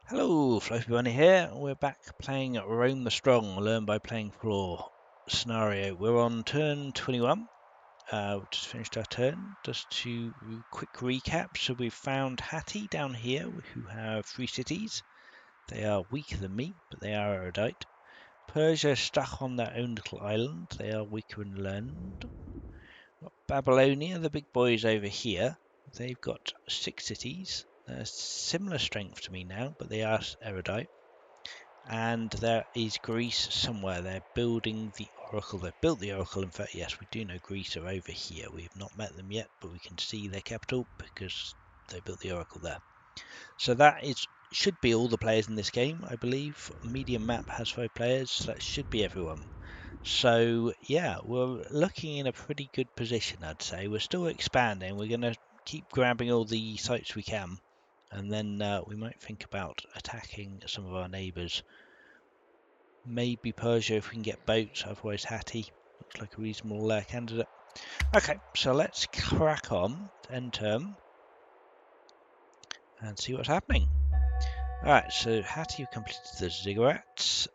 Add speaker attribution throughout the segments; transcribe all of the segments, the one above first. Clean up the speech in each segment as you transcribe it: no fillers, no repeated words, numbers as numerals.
Speaker 1: Hello, Fluffy Bunny here. We're back playing Rome the Strong, Learn by Playing Floor scenario. We're on turn 21. We've just finished our turn. Just to quick recap, so we've found Hattie down here who have 3 cities. They are weaker than me, but they are erudite. Persia stuck on their own little island. They are weaker and learned. Babylonia, the big boys over here. They've got 6 cities. They're similar strength to me now, but they are erudite. And there is Greece somewhere. They're building the Oracle. They've built the Oracle. In fact, yes, we do know Greece are over here. We have not met them yet, but we can see their capital because they built the Oracle there. So that should be all the players in this game, I believe. Medium map has 5 players, so that should be everyone. So yeah, we're looking in a pretty good position, I'd say. We're still expanding. We're going to keep grabbing all the sites we can, and then we might think about attacking some of our neighbours. Maybe Persia if we can get boats, otherwise Hattie looks like a reasonable candidate. Okay, so let's crack on, end turn, and see what's happening. Alright, so Hattie completed the ziggurats,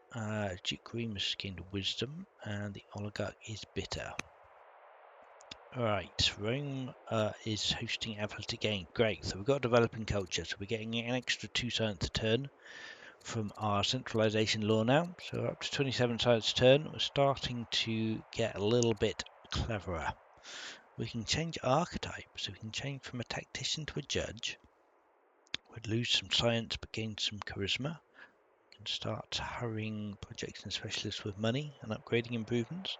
Speaker 1: Duke Remus gained wisdom, and the oligarch is bitter. Alright, Rome is hosting athletic game. Great, so we've got developing culture, so we're getting an extra 2 science a turn from our centralization law now. So we're up to 27 science a turn. We're starting to get a little bit cleverer. We can change archetype, so we can change from a tactician to a judge. We'd lose some science but gain some charisma. We can start hurrying projects and specialists with money and upgrading improvements.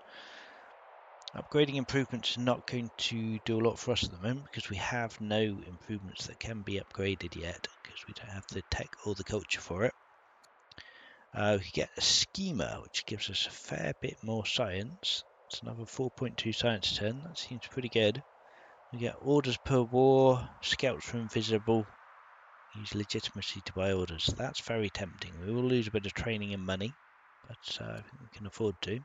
Speaker 1: Upgrading improvements is not going to do a lot for us at the moment because we have no improvements that can be upgraded yet because we don't have the tech or the culture for it. We could get a schema which gives us a fair bit more science. It's another 4.2 science turn. That seems pretty good. We get orders per war, scouts are invisible, use legitimacy to buy orders. That's very tempting. We will lose a bit of training and money, but I think we can afford to.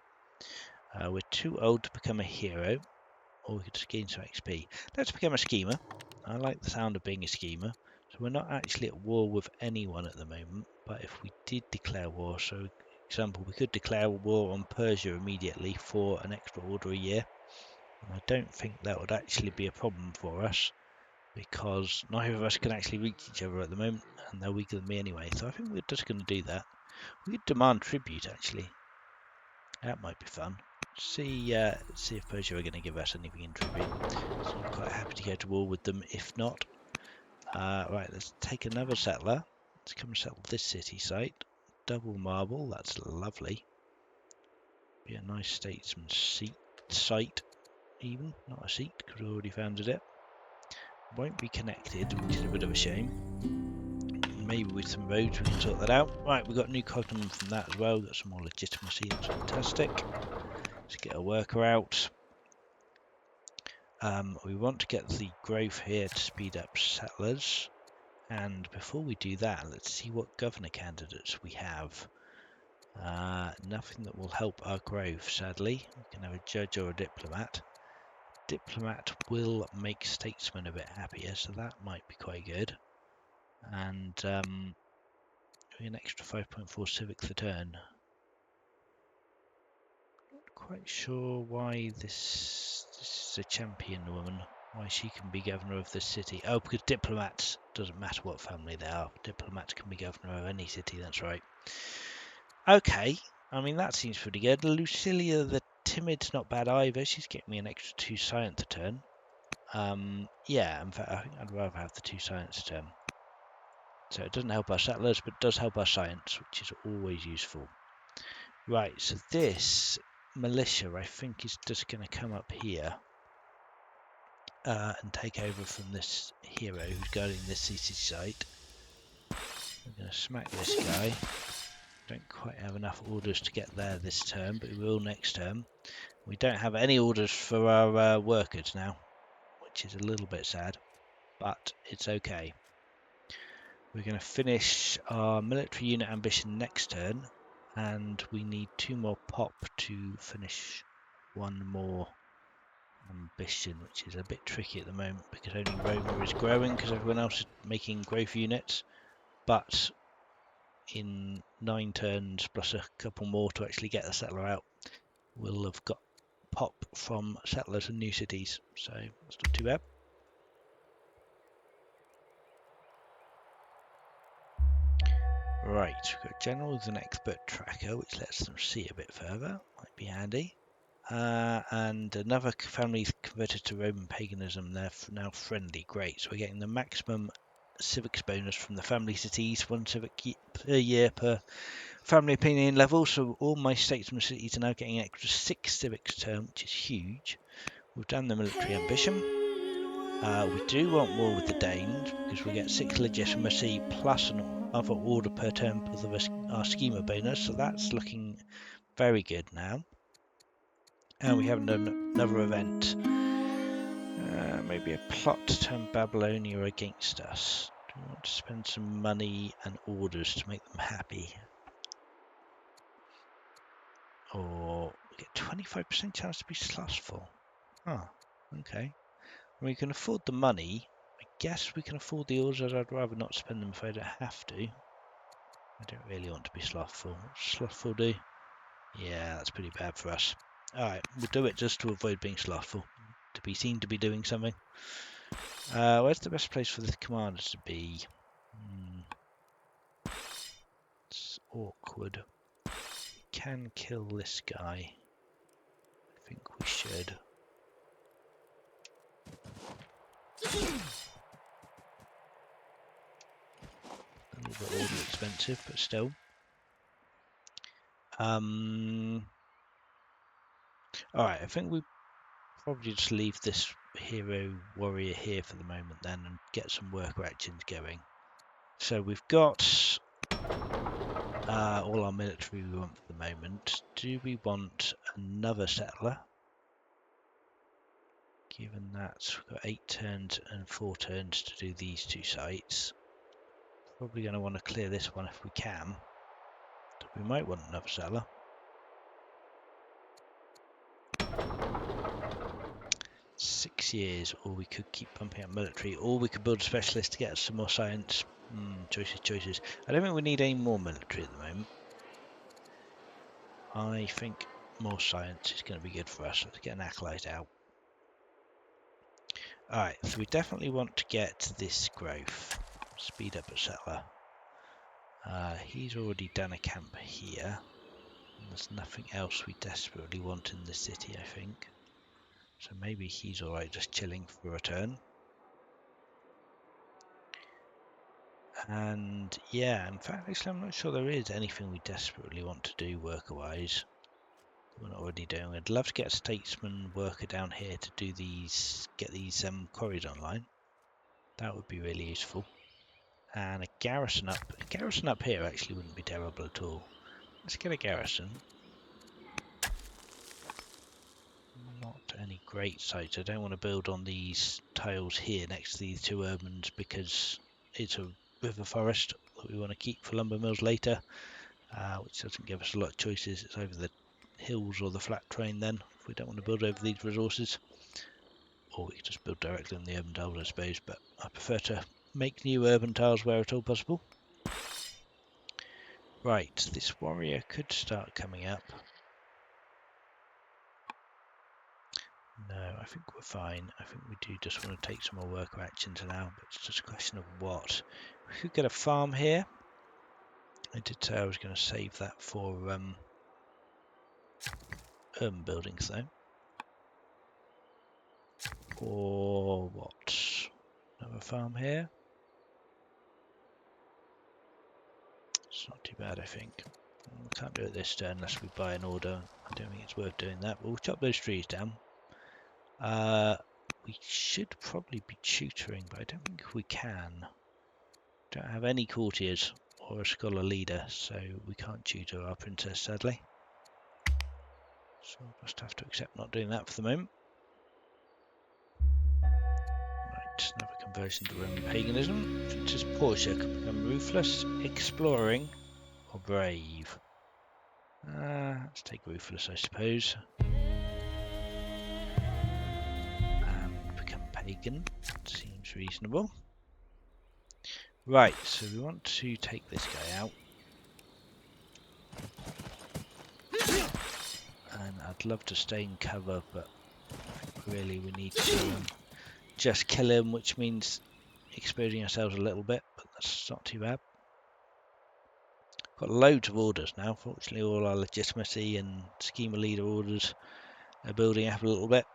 Speaker 1: We're too old to become a hero, or we could just gain some XP. Let's become a schemer. I like the sound of being a schemer. So we're not actually at war with anyone at the moment, but if we did declare war, so for example, we could declare war on Persia immediately for an extra order a year. And I don't think that would actually be a problem for us, because neither of us can actually reach each other at the moment, and they're weaker than me anyway. So I think we're just going to do that. We could demand tribute, actually. That might be fun. See if Persia are going to give us anything in tribute. So I'm quite happy to go to war with them if not. Right, let's take another settler. Let's come and settle this city site. Double marble, that's lovely. Be a nice statesman site, even. Not a seat, because we already founded it. Won't be connected, which is a bit of a shame. Maybe with some roads we can sort that out. Right, we've got new cognomen from that as well. We've got some more legitimacy, that's fantastic. Let's get a worker out. We want to get the growth here to speed up settlers. And before we do that, let's see what governor candidates we have. Nothing that will help our growth, sadly. We can have a judge or a diplomat. Diplomat will make statesmen a bit happier, so that might be quite good. And an extra 5.4 civics a turn. Not quite sure why this is a champion woman. Why she can be governor of this city. Oh, because diplomats, doesn't matter what family they are, diplomats can be governor of any city, that's right. Okay, I mean that seems pretty good. Lucilia the Timid's not bad either. She's getting me an extra 2 science a turn. Yeah, in fact I think I'd rather have the 2 science a turn. So it doesn't help our settlers, but it does help our science, which is always useful. Right, so this militia I think is just going to come up here. And take over from this hero who's guarding this city site. We're going to smack this guy. Don't quite have enough orders to get there this term, but we will next term. We don't have any orders for our workers now, which is a little bit sad, but it's okay. We're going to finish our military unit ambition next turn, and we need 2 more pop to finish 1 more ambition, which is a bit tricky at the moment because only Roma is growing because everyone else is making growth units. But in 9 turns plus a couple more to actually get the settler out, we'll have got pop from settlers and new cities, so that's not too bad. Right, we've got general with an expert tracker, which lets them see a bit further, might be handy. And another family's converted to Roman paganism, they're now friendly, great. So we're getting the maximum civics bonus from the family cities, 1 civic per year per family opinion level. So all my statesman cities are now getting an extra 6 civics term, which is huge. We've done the military ambition. We do want war with the Danes because we get 6 legitimacy plus another order per term plus our schema bonus, so that's looking very good now. And we haven't done another event. Maybe a plot to turn Babylonia against us. Do we want to spend some money and orders to make them happy? Or we get 25% chance to be slothful. Oh, okay. We can afford the money. I guess we can afford the orders. I'd rather not spend them if I don't have to. I don't really want to be slothful. What's slothful do? Yeah, that's pretty bad for us. Alright, we'll do it just to avoid being slothful. To be seen to be doing something. Where's the best place for the commanders to be? It's awkward. We can kill this guy. I think we should. A little bit order expensive, but still. Alright, I think we probably just leave this hero warrior here for the moment then and get some worker actions going. So we've got all our military we want for the moment. Do we want another settler? Given that we've got 8 turns and 4 turns to do these 2 sites. Probably going to want to clear this one if we can. But we might want another settler. 6 years, or we could keep pumping up military, or we could build a specialist to get us some more science. Choices. I don't think we need any more military at the moment. I think more science is going to be good for us. Let's get an acolyte out. Alright, so we definitely want to get this growth. Speed up a settler. He's already done a camp here. There's nothing else we desperately want in the city, I think. So maybe he's alright just chilling for a turn. And yeah, in fact, actually I'm not sure there is anything we desperately want to do worker-wise. We're not already doing. I'd love to get a statesman worker down here to do these, get these quarries online. That would be really useful. And a garrison up here actually wouldn't be terrible at all. Let's get a garrison. Not any great sites. I don't want to build on these tiles here next to these 2 urbans because it's a river forest that we want to keep for lumber mills later, which doesn't give us a lot of choices. It's over the hills or the flat terrain then, if we don't want to build over these resources. Or we could just build directly on the urban tiles, I suppose, but I prefer to make new urban tiles where at all possible. Right, this warrior could start coming up. No, I think we're fine. I think we do just want to take some more worker actions now, but it's just a question of what. We could get a farm here. I did say I was going to save that for urban buildings though. Or what? Another farm here. It's not too bad, I think. We can't do it this turn unless we buy an order. I don't think it's worth doing that, but we'll chop those trees down. We should probably be tutoring, but I don't think we can. Don't have any courtiers or a scholar leader, so we can't tutor our princess, sadly. So we'll just have to accept not doing that for the moment. Right, another conversion to Roman paganism. Princess Portia can become ruthless, exploring, or brave. Let's take ruthless, I suppose. And become pagan. Seems reasonable. Right, so we want to take this guy out. And I'd love to stay in cover, but really we need to just kill him, which means exposing ourselves a little bit, but that's not too bad. Got loads of orders now. Fortunately, all our legitimacy and schema leader orders are building up a little bit.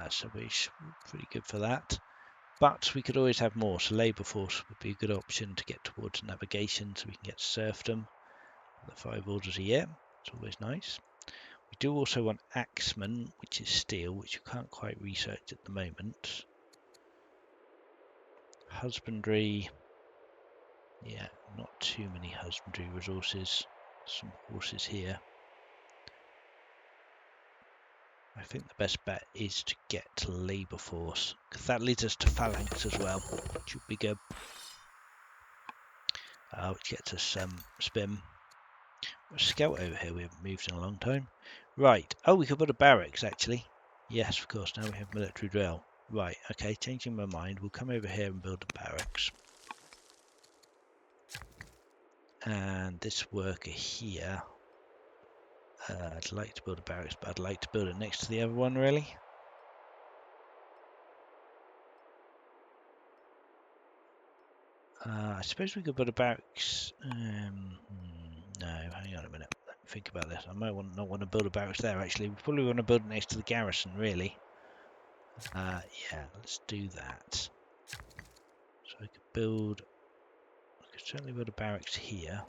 Speaker 1: So we're pretty good for that. But we could always have more, so labour force would be a good option to get towards navigation so we can get serfdom. The 5 orders a year, it's always nice. We do also want axemen, which is steel, which you can't quite research at the moment. Husbandry, yeah, not too many husbandry resources. Some horses here. I think the best bet is to get to labour force, because that leads us to phalanx as well, which would be good. Which gets us spim. A scout over here we haven't moved in a long time. Right, oh, we could put a barracks actually. Yes, of course, now we have military drill. Right, okay, changing my mind, we'll come over here and build a barracks. And this worker here, I'd like to build a barracks, but I'd like to build it next to the other one, really. I suppose we could put a barracks. No, hang on a minute. Let me think about this. I might not want to build a barracks there, actually. We probably want to build it next to the garrison, really. Yeah, let's do that. So I could certainly build a barracks here.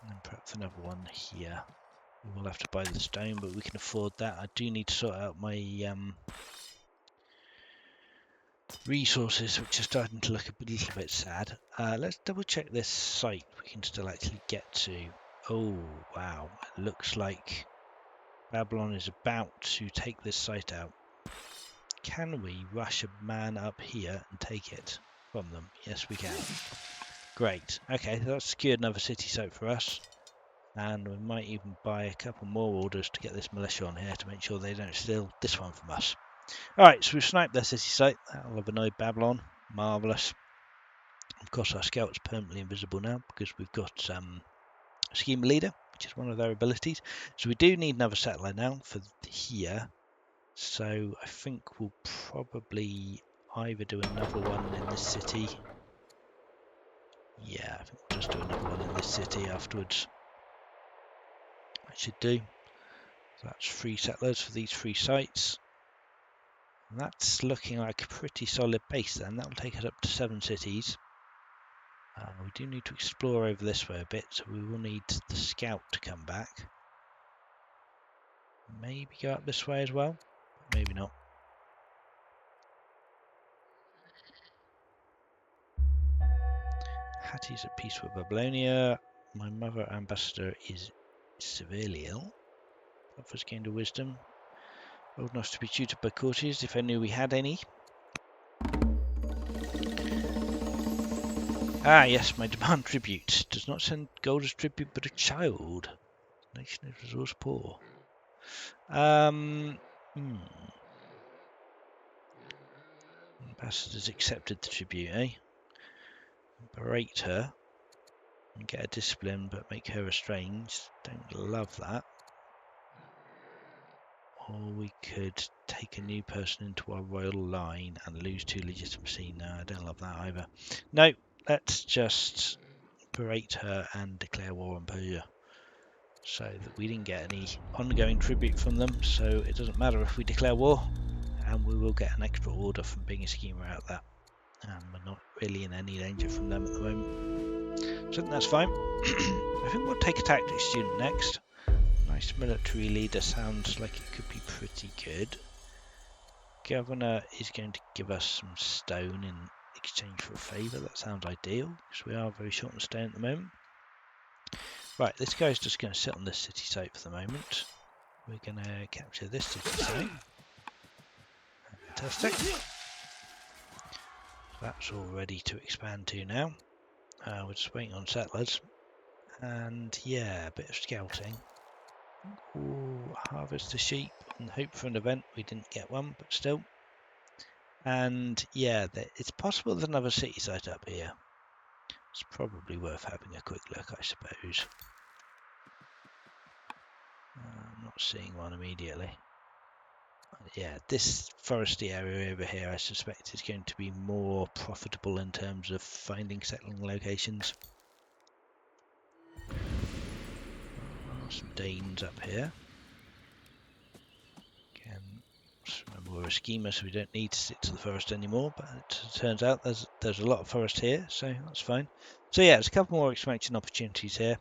Speaker 1: And perhaps another one here. We will have to buy the stone, but we can afford that. I do need to sort out my resources, which are starting to look a little bit sad. Let's double check this site we can still actually get to. Oh, wow. It looks like Babylon is about to take this site out. Can we rush a man up here and take it from them? Yes, we can. Great. Okay, so that's secured another city site for us. And we might even buy a couple more orders to get this militia on here to make sure they don't steal this one from us. Alright, so we've sniped their city site. That'll have annoyed Babylon. Marvellous. Of course, our scout's permanently invisible now because we've got Schema Leader, which is one of their abilities. So we do need another settler now for here. So I think we'll probably either do another one in this city. Yeah, I think we'll just do another one in this city afterwards. I should do. So that's 3 settlers for these 3 sites. And that's looking like a pretty solid base then. That will take us up to 7 cities. We do need to explore over this way a bit, so we will need the scout to come back. Maybe go up this way as well, maybe not. Hattie's at peace with Babylonia. My mother ambassador is severely ill. Offers gained a wisdom. Old enough to be tutored by courtiers, if I knew we had any. Ah, yes, my demand tribute. Does not send gold as tribute, but a child. Nation is resource poor. Ambassadors accepted the tribute, eh? Berate her and get her disciplined, but make her estranged. Don't love that. Or we could take a new person into our royal line and lose 2 legitimacy. No, I don't love that either. No, let's just berate her and declare war on Persia. So that we didn't get any ongoing tribute from them, so it doesn't matter if we declare war, and we will get an extra order from being a schemer out of that. And we're not really in any danger from them at the moment. So I think that's fine. I think we'll take a tactics student next. Nice military leader, sounds like it could be pretty good. Governor is going to give us some stone in exchange for a favour. That sounds ideal, because we are very short on stone at the moment. Right, this guy's just going to sit on this city site for the moment. We're going to capture this city site. Fantastic. That's all ready to expand to now. We're just waiting on settlers. And yeah, a bit of scouting. Ooh, harvest the sheep and hope for an event. We didn't get one, but still. And yeah, it's possible there's another city site up here. It's probably worth having a quick look, I suppose. not seeing one immediately. Yeah, this foresty area over here, I suspect, is going to be more profitable in terms of finding settling locations. Some Danes up here. Again, remember we're a schemer, so we don't need to stick to the forest anymore. But it turns out there's a lot of forest here, so that's fine. So yeah, there's a couple more expansion opportunities here.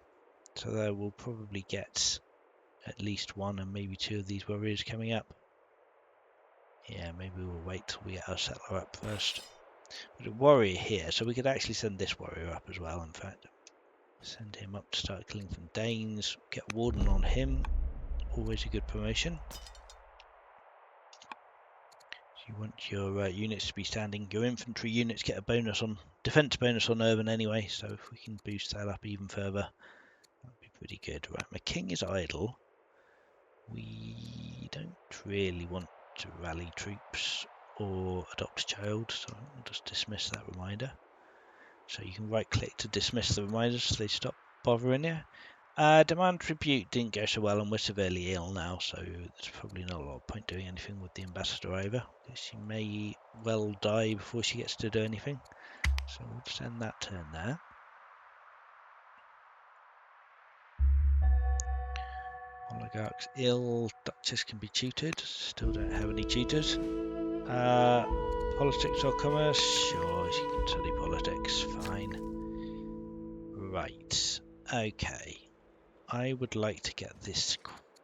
Speaker 1: So there we'll probably get at least one and maybe two of these warriors coming up. Yeah, maybe we'll wait till we get our settler up first. There's a warrior here, so we could actually send this warrior up as well, in fact. Send him up to start killing some Danes. Get a warden on him. Always a good promotion. So you want your units to be standing. Your infantry units get a bonus on defense bonus on urban anyway, so if we can boost that up even further, that'd be pretty good. Right, my king is idle. We don't really want to rally troops or adopt a child, so I'll just dismiss that reminder. So you can right click to dismiss the reminders so they stop bothering you. Demand tribute didn't go so well and we're severely ill now, so there's probably not a lot of point doing anything with the ambassador over. She may well die before she gets to do anything, so we'll just end that turn there. Oligarch's ill, Duchess can be tutored, still don't have any tutors. Politics or commerce? Sure, she can study politics, fine. Right, okay. I would like to get this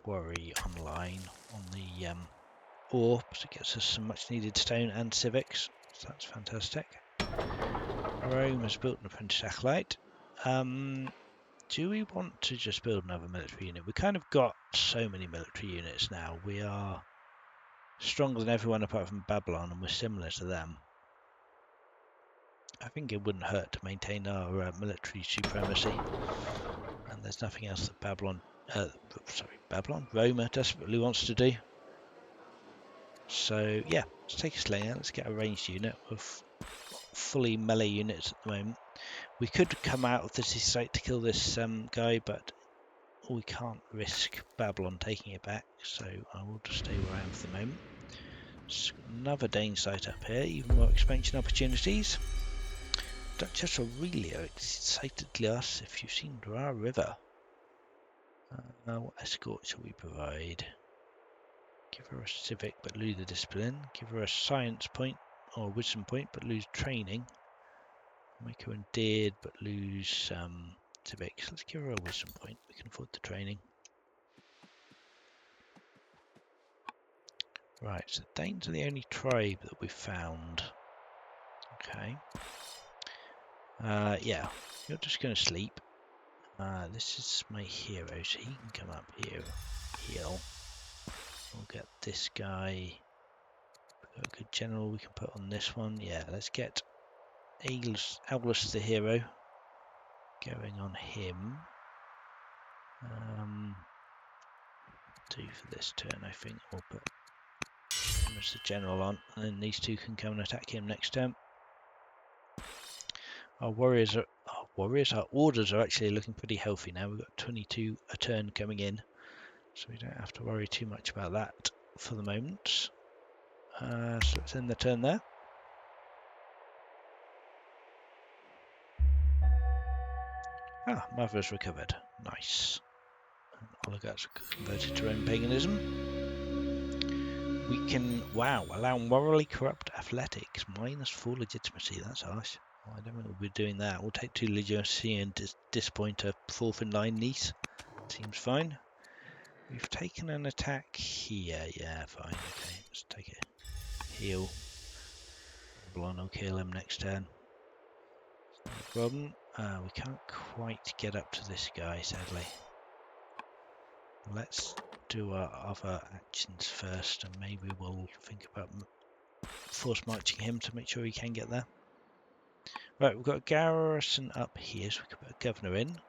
Speaker 1: quarry online on the ore, so it gets us some much needed stone and civics, so that's fantastic. Rome has built an apprentice acolyte. Do we want to just build another military unit? We kind of got so many military units now. We are stronger than everyone apart from Babylon, and we're similar to them. I think it wouldn't hurt to maintain our military supremacy. And there's nothing else that Roma desperately wants to do. So yeah, let's take a slinger. Let's get a ranged unit with fully melee units at the moment. We could come out of the city site to kill this guy, but we can't risk Babylon taking it back, so I will just stay where I am for the moment. Another Dane site up here, even more expansion opportunities. Duchess Aurelia excitedly asks if you've seen Dra River. What escort shall we provide? Give her a civic but lose the discipline. Give her a science point or a wisdom point but lose training. Make her endeared but lose civics. Let's give her a wisdom point. We can afford the training. Right, so Danes are the only tribe that we've found. Okay. Yeah, you're just going to sleep. This is my hero, so he can come up here, heal. We'll get this guy. We've got a good general we can put on this one. Yeah, let's get Aulus the hero going on him. Do for this turn, I think we'll put him as the general on, and then these two can come and attack him next turn. Our orders are actually looking pretty healthy now. We've got 22 a turn coming in, so we don't have to worry too much about that for the moment. So let's end the turn there. Mother's recovered. Nice. And oligarchs converted to Roman paganism. We can, allow morally corrupt athletics, -4 legitimacy. That's harsh. I don't think we'll be doing that. We'll take 2 legitimacy and disappoint a 4th in line niece. Seems fine. We've taken an attack here. Yeah, fine. Okay, let's take it. Heal. Blonde will kill him next turn. No problem. We can't quite get up to this guy, sadly. Let's do our other actions first, and maybe we'll think about force marching him to make sure he can get there. Right, we've got a garrison up here, so we can put a governor in.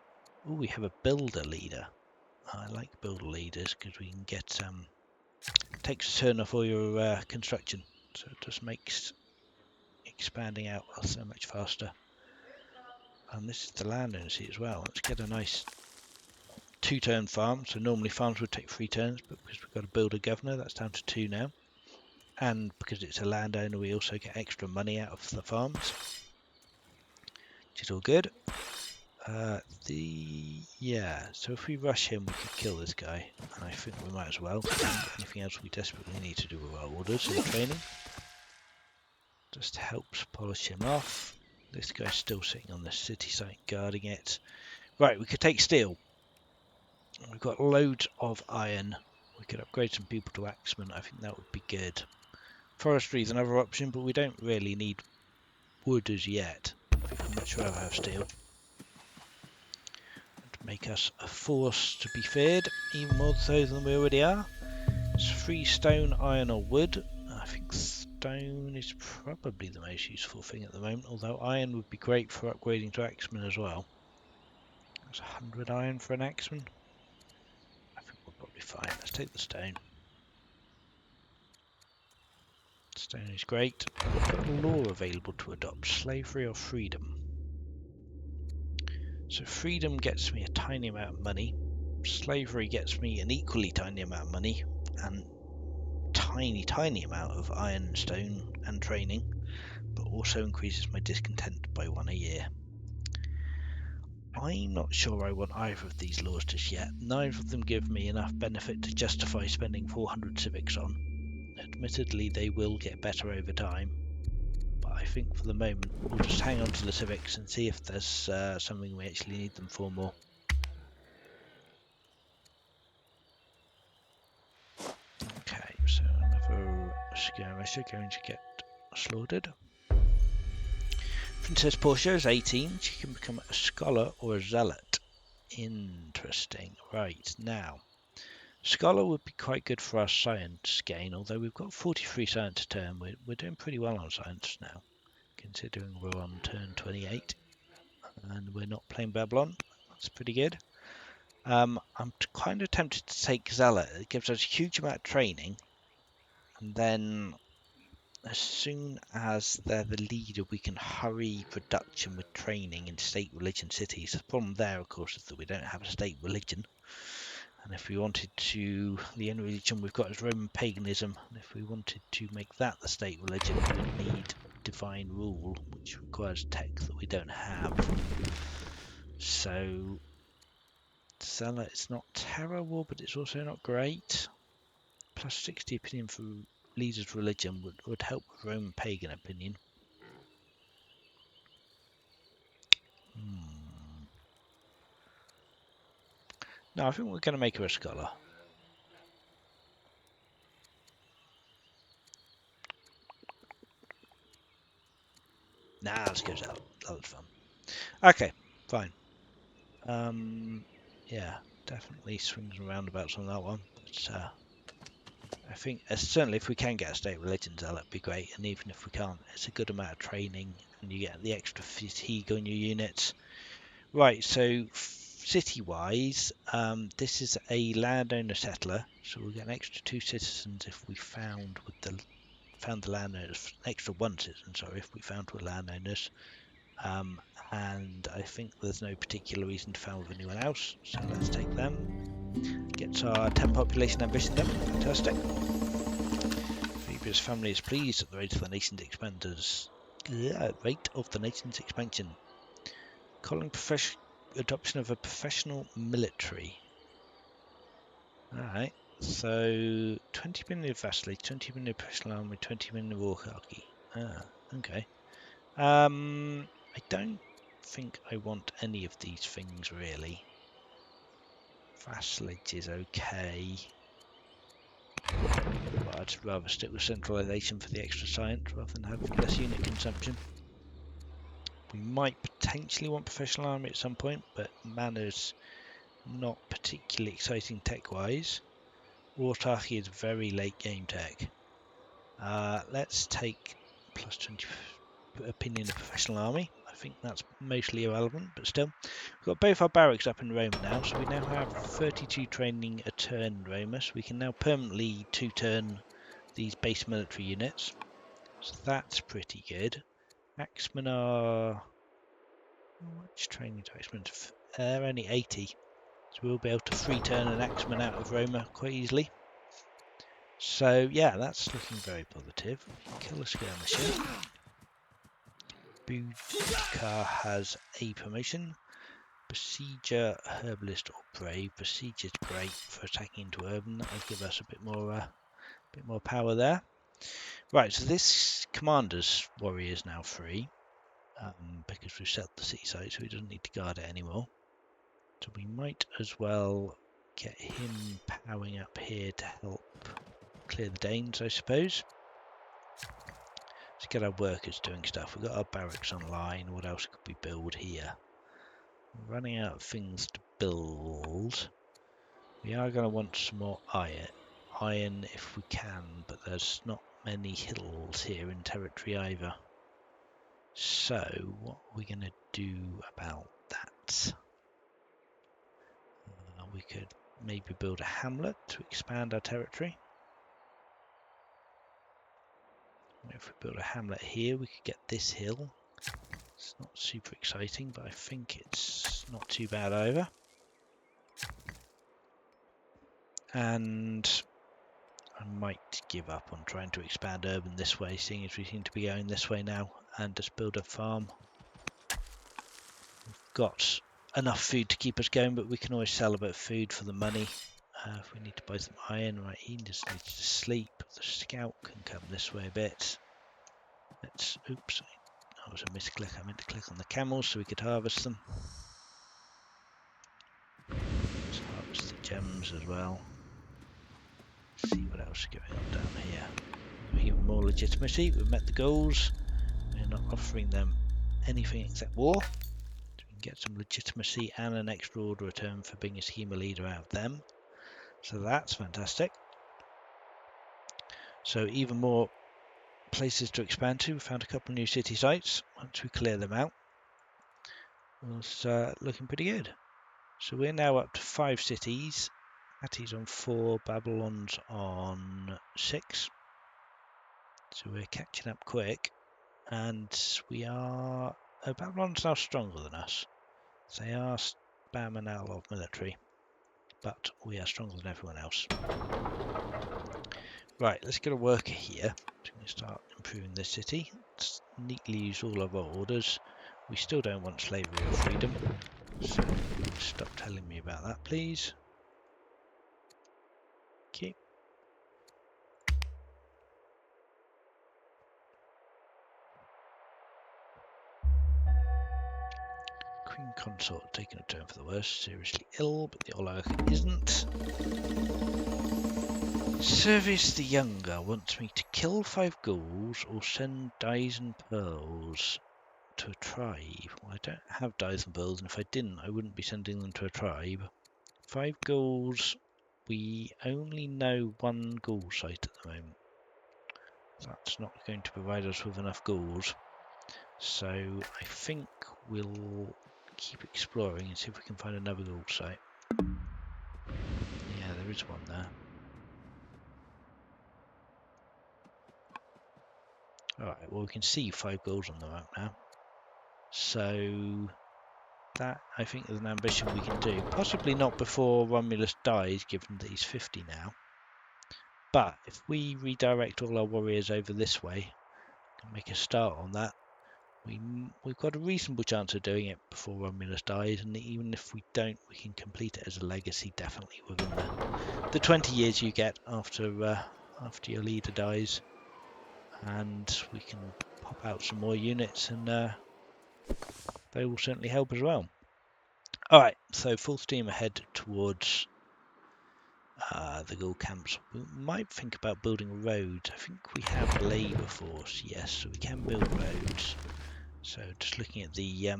Speaker 1: Oh, we have a builder leader. I like builder leaders because we can get takes a turn off all your construction, so it just makes expanding out so much faster. And this is the land ownership as well. Let's get a nice 2-turn farm, so normally farms would take 3 turns, but because we've got to build a governor, that's down to 2 now. And because it's a landowner, we also get extra money out of the farms, which is all good. So if we rush him, we could kill this guy, and I think we might as well. Anything else we desperately need to do with our orders and training just helps polish him off. This guy's still sitting on the city site guarding it. Right, we could take steel. We've got loads of iron. We could upgrade some people to axemen. I think that would be good. Forestry is another option, but we don't really need wood as yet. I think I'd much rather have steel. To make us a force to be feared, even more so than we already are. It's 3 stone, iron or wood. I think stone is probably the most useful thing at the moment, although iron would be great for upgrading to axemen as well. That's 100 iron for an axeman. I think we're probably fine. Let's take the stone. Stone is great. We've got a law available to adopt, slavery or freedom. So freedom gets me a tiny amount of money. Slavery gets me an equally tiny amount of money and tiny amount of iron, stone and training, but also increases my discontent by 1 a year. I'm not sure I want either of these laws just yet. Neither of them give me enough benefit to justify spending 400 civics on. Admittedly, they will get better over time, but I think for the moment we'll just hang on to the civics and see if there's something we actually need them for more. Okay, so another skirmisher going to get slaughtered. Princess Portia is 18. She can become a scholar or a zealot. Interesting. Right, now, scholar would be quite good for our science gain, although we've got 43 science turn. We're doing pretty well on science now, considering we're on turn 28 and we're not playing Babylon. That's pretty good. I'm kind of tempted to take zealot. It gives us a huge amount of training, and then as soon as they're the leader, we can hurry production with training in state religion cities. The problem there, of course, is that we don't have a state religion. And if we wanted to, the only religion we've got is Roman paganism. And if we wanted to make that the state religion, we would need divine rule, which requires tech that we don't have. So, Zealot is not terrible, but it's also not great. Plus 60 opinion for leader's religion would help with Roman pagan opinion. No, I think we're going to make her a scholar. Nah, let's go Zealot. That was fun. Okay, fine. Yeah, definitely swings and roundabouts on that one. But, I think certainly if we can get a state religion zealot, that'd be great. And even if we can't, it's a good amount of training, and you get the extra fatigue on your units. Right, so city-wise, this is a landowner settler, so we'll get an extra 2 citizens if we found the landowners, extra 1 citizen, sorry, if we found with landowners. And I think there's no particular reason to found with anyone else, so let's take them. Gets our 10 population ambition done. Fantastic. Phoebe's family is pleased at the rate of the nation's expansion. Calling adoption of a professional military. Alright, so 20 million vassalage, 20 million professional army, 20 million autarky. Okay. I don't think I want any of these things really. Vassalage is okay. But I'd rather stick with centralization for the extra science rather than have less unit consumption. We might potentially want professional army at some point, but manners not particularly exciting tech-wise. Autarky is very late game tech. Let's take plus 20 opinion of professional army. I think that's mostly irrelevant, but still. We've got both our barracks up in Roma now, so we now have 32 training a turn in Roma, so we can now permanently 2-turn these base military units. So that's pretty good. Axemen are... How much training to Axemen? They're only 80. So we'll be able to free turn an axeman out of Roma quite easily. So yeah, that's looking very positive. We can kill a skirmisher. Boudica has a promotion. Besieger, Herbalist or Brave. Besieger's great for attacking into urban. That will give us a bit more power there. Right, so this commander's warrior is now free because we've set the city site, so he doesn't need to guard it anymore. So we might as well get him powering up here to help clear the Danes, I suppose. Let's get our workers doing stuff. We've got our barracks online. What else could we build here? We're running out of things to build. We are going to want some more iron if we can, but there's not many hills here in territory either. So what are we going to do about that? We could maybe build a hamlet to expand our territory. If we build a hamlet here, we could get this hill. It's not super exciting, but I think it's not too bad either. And I might give up on trying to expand urban this way, seeing as we seem to be going this way now, and just build a farm. We've got enough food to keep us going, but we can always sell a bit of food for the money. If we need to buy some iron, right, he just needs to sleep. The scout can come this way a bit. Oops, that was a misclick. I meant to click on the camels so we could harvest them. Let's harvest the gems as well. See what else is going on down here. Even more legitimacy. We've met the goals. We're not offering them anything except war. So we can get some legitimacy and an extra order return for being a schema leader out of them. So that's fantastic. So even more places to expand to. We found a couple of new city sites. Once we clear them out, it's looking pretty good. So we're now up to 5 cities. Atti's on 4, Babylon's on 6. So we're catching up quick, and Babylon's now stronger than us. They are spam and out of military, but we are stronger than everyone else. Right, let's get a worker here. So we can start improving this city. Let's neatly use all of our orders. We still don't want slavery or freedom, so stop telling me about that, please. Okay. Queen Consort taking a turn for the worse, seriously ill, but the oligarch isn't. Service the Younger wants me to kill 5 ghouls or send dyes and pearls to a tribe. Well, I don't have dyes and pearls, and if I didn't, I wouldn't be sending them to a tribe. 5 ghouls. We only know 1 ghoul site at the moment. That's not going to provide us with enough ghouls. So I think we'll keep exploring and see if we can find another ghoul site. Yeah, there is one there. Alright, well we can see 5 ghouls on the map now. So that, I think, is an ambition we can do. Possibly not before Romulus dies, given that he's 50 now. But if we redirect all our warriors over this way, and make a start on that, we've got a reasonable chance of doing it before Romulus dies, and even if we don't, we can complete it as a legacy, definitely within the 20 years you get after your leader dies. And we can pop out some more units, and they will certainly help as well. Alright, so full steam ahead towards the Ghoul camps. We might think about building roads. I think we have a labour force, yes, so we can build roads. So just looking at the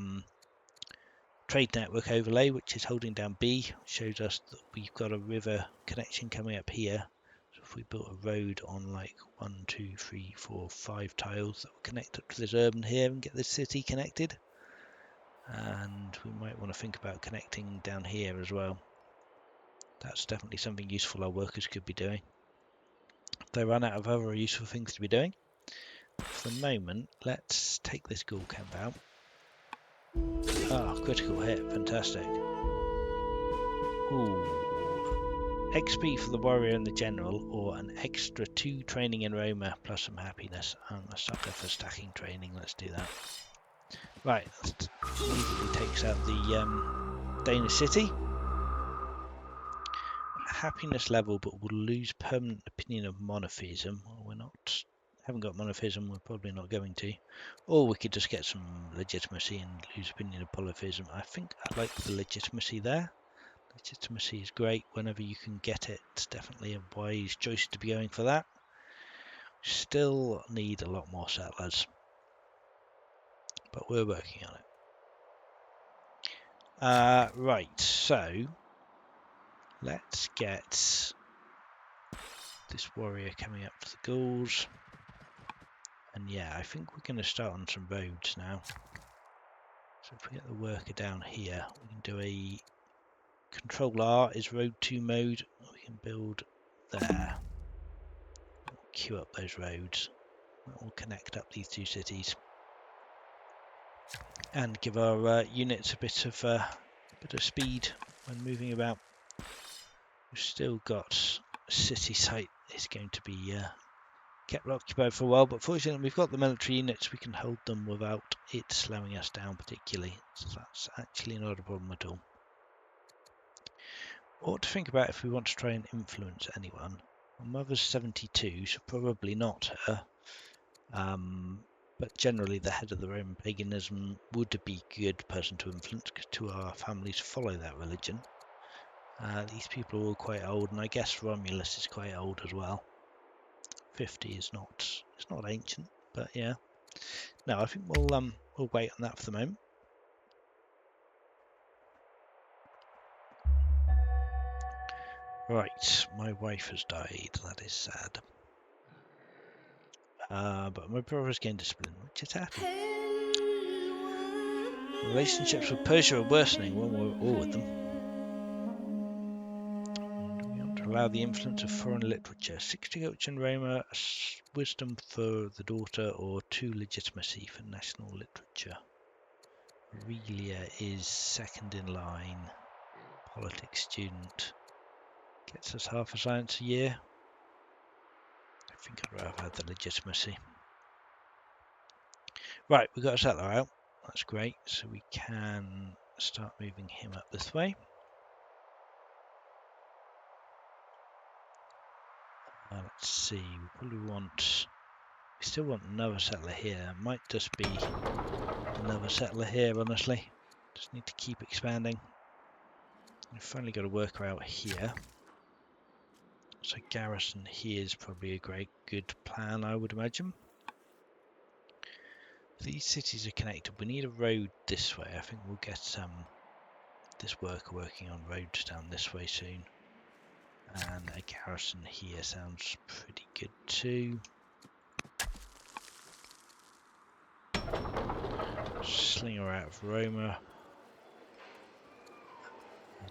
Speaker 1: trade network overlay, which is holding down B, shows us that we've got a river connection coming up here. So if we built a road on like 1, 2, 3, 4, 5 tiles, that will connect up to this urban here and get this city connected. And we might want to think about connecting down here as well. That's definitely something useful our workers could be doing. If they run out of other useful things to be doing. For the moment, let's take this ghoul camp out. Ah, critical hit, fantastic. Ooh. XP for the warrior and the general, or an extra 2 training in Roma plus some happiness. I'm a sucker for stacking training. Let's do that. Right, that immediately takes out the Danish city. Happiness level, but we'll lose permanent opinion of monotheism. Well, we're not. Haven't got monotheism. We're probably not going to. Or we could just get some legitimacy and lose opinion of polytheism. I think I like the legitimacy there. Legitimacy is great whenever you can get it. It's definitely a wise choice to be going for that. Still need a lot more settlers, but we're working on it. Right, so let's get this warrior coming up to the Gauls. And yeah, I think we're going to start on some roads now. So if we get the worker down here, we can do a Control R is road 2 mode. We can build there. We'll queue up those roads. That will connect up these 2 cities. And give our units a bit of speed when moving about. We've still got a city site is going to be kept occupied for a while, but fortunately we've got the military units. We can hold them without it slowing us down particularly, so that's actually not a problem at all. What to think about if we want to try and influence anyone. My mother's 72, so probably not her. But generally the head of the Roman paganism would be a good person to influence, because 2 of our families follow that religion. These people are all quite old, and I guess Romulus is quite old as well. 50 is not, it's not ancient, but yeah. No, I think we'll wait on that for the moment. Right, my wife has died. That is sad. But my brother's gained discipline, which is happy. Relationships with Persia are worsening when we're at war with them. And we want to allow the influence of foreign literature. 60 culture in Roma, wisdom for the daughter, or 2 legitimacy for national literature. Aurelia is second in line. Politics student. Gets us half a science a year. I think I'd rather have the legitimacy. Right, we've got a settler out. That's great. So we can start moving him up this way. Let's see. We probably want. We still want another settler here. It might just be another settler here, honestly. Just need to keep expanding. We've finally got a worker out here. So garrison here is probably a good plan, I would imagine. These cities are connected. We need a road this way. I think we'll get this worker working on roads down this way soon. And a garrison here sounds pretty good too. Slinger out of Roma.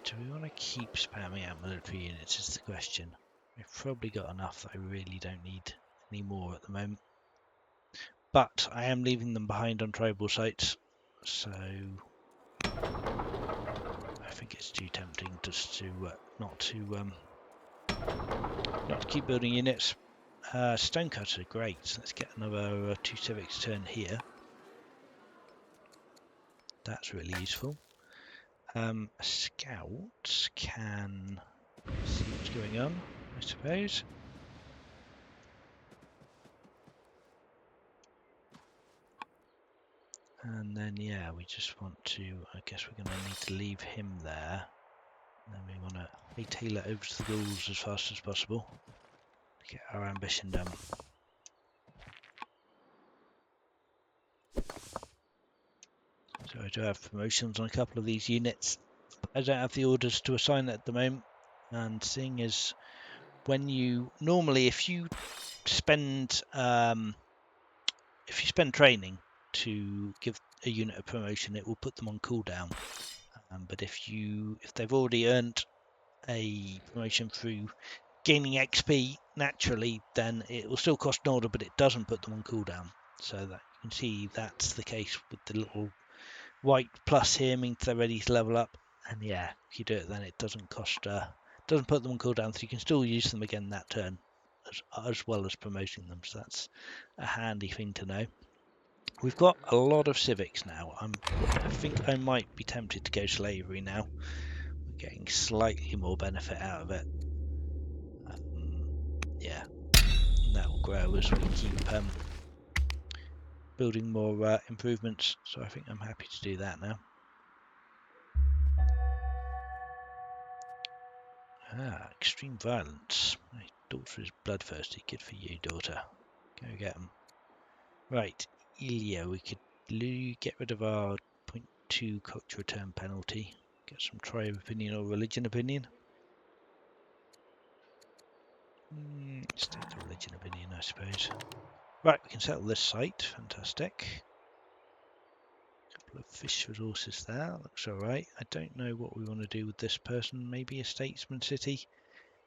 Speaker 1: Do we want to keep spamming out military units is the question. We've probably got enough that I really don't need any more at the moment. But I am leaving them behind on tribal sites, so I think it's too tempting just to not to keep building units. Stonecutters are great. So let's get another 2 civics turn here. That's really useful. Scouts can see what's going on, I suppose. And then, yeah, we just want to, I guess we're going to need to leave him there. And then we want to retail it over to the Gauls as fast as possible to get our ambition done. So I do have promotions on a couple of these units. I don't have the orders to assign at the moment. And seeing as when you, normally if you spend training to give a unit a promotion, it will put them on cooldown. But if they've already earned a promotion through gaining XP naturally, then it will still cost an order, but it doesn't put them on cooldown. So that you can see that's the case with the little white plus here, means they're ready to level up. And yeah, if you do it, then it doesn't cost, doesn't put them on cooldown, so you can still use them again that turn, as well as promoting them. So that's a handy thing to know. We've got a lot of civics now. I think I might be tempted to go slavery now. We're getting slightly more benefit out of it. Yeah, and that will grow as we keep building more improvements. So I think I'm happy to do that now. Extreme violence. My daughter is bloodthirsty. Good for you, daughter. Go get them. Right, Ilya, we could get rid of our 0.2 culture return penalty. Get some tribe opinion or religion opinion. Let's take the religion opinion, I suppose. Right, we can settle this site. Fantastic. Couple of fish resources there. Looks alright. I don't know what we want to do with this person. Maybe a statesman city,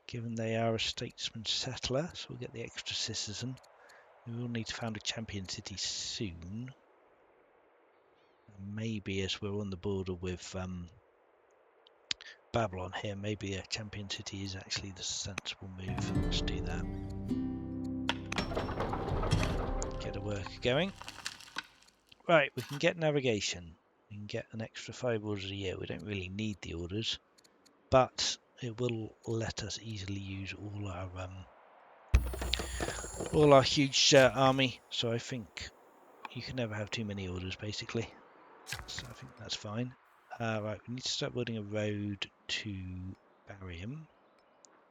Speaker 1: given they are a statesman settler. So we'll get the extra citizen. We will need to found a champion city soon. And maybe as we're on the border with Babylon here, maybe a champion city is actually the sensible move. Let's do that. Get a worker going. Right, we can get navigation. We can get an extra 5 orders a year. We don't really need the orders, but it will let us easily use all our huge army. So I think you can never have too many orders, basically. So I think that's fine. Right, we need to start building a road to Barium,